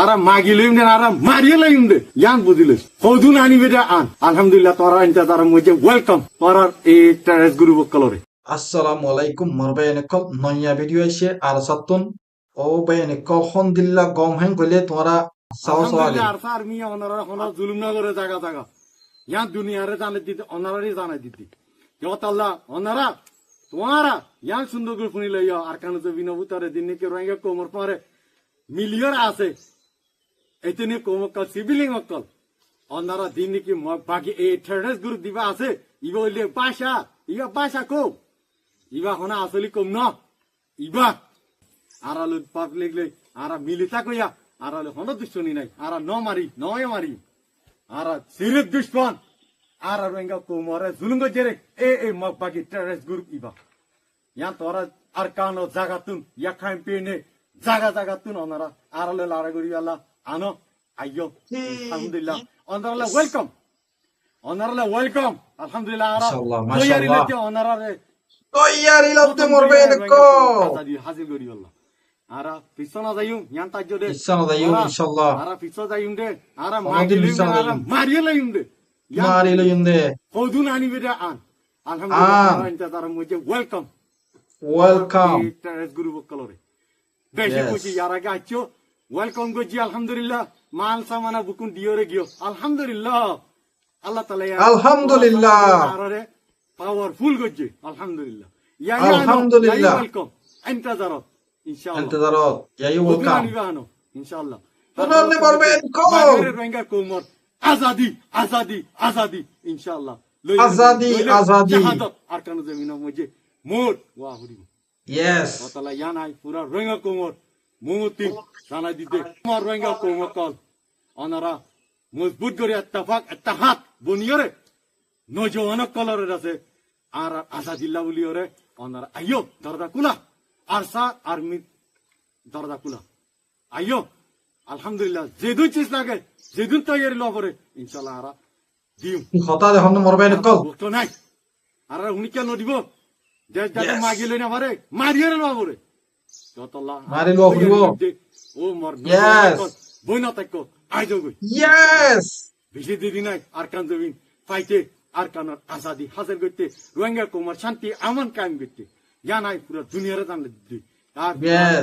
Ara magilim den ara mariyelim de. Yan budilis. Hodun ani beda an. Alhamdulillah tora inta tara mujhe welcome. Tora e terrace guru bokalore. Assalamu alaikum marbayanekol nonya video এসে আর সাতুন ও bayanekol hondilla gom hen gole তোরা সাহস আগে Alhamdulillah arsa army onara hona zulum na gore jaga jaga. Yan dunia re jane dite onara re jane dite. Yo Allah onara তোমারা yan সুন্দর করে শুনি লইয়া আর কানে তো বিনবুতারে দিনে কে রঙে কোমর পরে মিলিয়ন আছে এতনে কোমকল সিভিলিং অকল অন্যরা দিনে কি বাকি এই টেররিস্ট গ্রুপ দিবা আছে ইবা হইলে বাসা কো ইবা হনা আসলি কম না ইবা আরালু পাবলিক লে আরা মিলিতা কইয়া আরালু হন দুশ্মনী নাই আরা নয় মারি আরা সিরিয়াস দুশ্মন আরা রঙা কোমরে জুলুঙ্গ জেরে এ বাকি terrorist group Iba yan tora arkano zagatun ya campaign zagatun onara arale lara gori alla ano ayyo alhamdulillah onara welcome alhamdulillah ara toyari lete onara re toyari lete marbayanekol tadi hasil gori alla ara pisona dayum yan tajjo de inshallah ara pisona dayum de ara mariyelayum de hodun ani beda an alhamdulillah inta tara mujhe welcome terrace guru bokalore beshi kuchi yara gacho welcome goji alhamdulillah mal samana bukun diore gyo alhamdulillah allah taala alhamdulillah powerful goji alhamdulillah alhamdulillah welcome intazaro ya you welcome inshallah tonne marbayanekol renga komor azadi inshallah azadi shahadat arkanu zamino mujhe more ওয়াহুরি yes তালা ইয়ানাই পুরা রঙা কোমর মুমতি জানা দিতে আমার রঙা কোমর call অনারা মজবুত করে ইত্তেফাক বনিয়রে নজওয়ান কলরের আছে আর আসাদিল্লাহ বলিয়রে অনারা আইয়ো দরজা কুলা আরসা আর্মি দরজা কুলা আইয়ো আলহামদুলিল্লাহ যেদুন চিজ লাগে যেদুন তৈরি লবরে ইনশাআল্লাহ আরা দিম কথা দেখুন marbayanekol তো নাই আর উনি কেন দিব দেশ যাতে মাগিলে না পারে মারিয়ে না পারে যতলা মারিল হইব ও মর বইনা তাকো আইজো গই yes বেশি দিদি নাই আর কান জমিন পাইতে আর কানার আজাদি হাসিল করতে রোহিঙ্গা কুমার শান্তি আমান কায়েম করতে জানাই পুরো দুনিয়ার জানা দিদি আর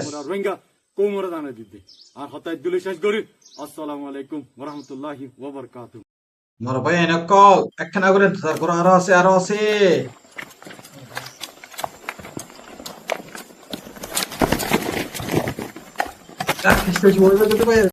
পুরো রোহিঙ্গা কুমার জানা দিদি আর হতাই দিলে শেষ করি আসসালামু আলাইকুম ওয়া রাহমাতুল্লাহি ওয়া বারাকাতুহু marbayanekol একখানা করে তারপর আরো আছে Ach, ich will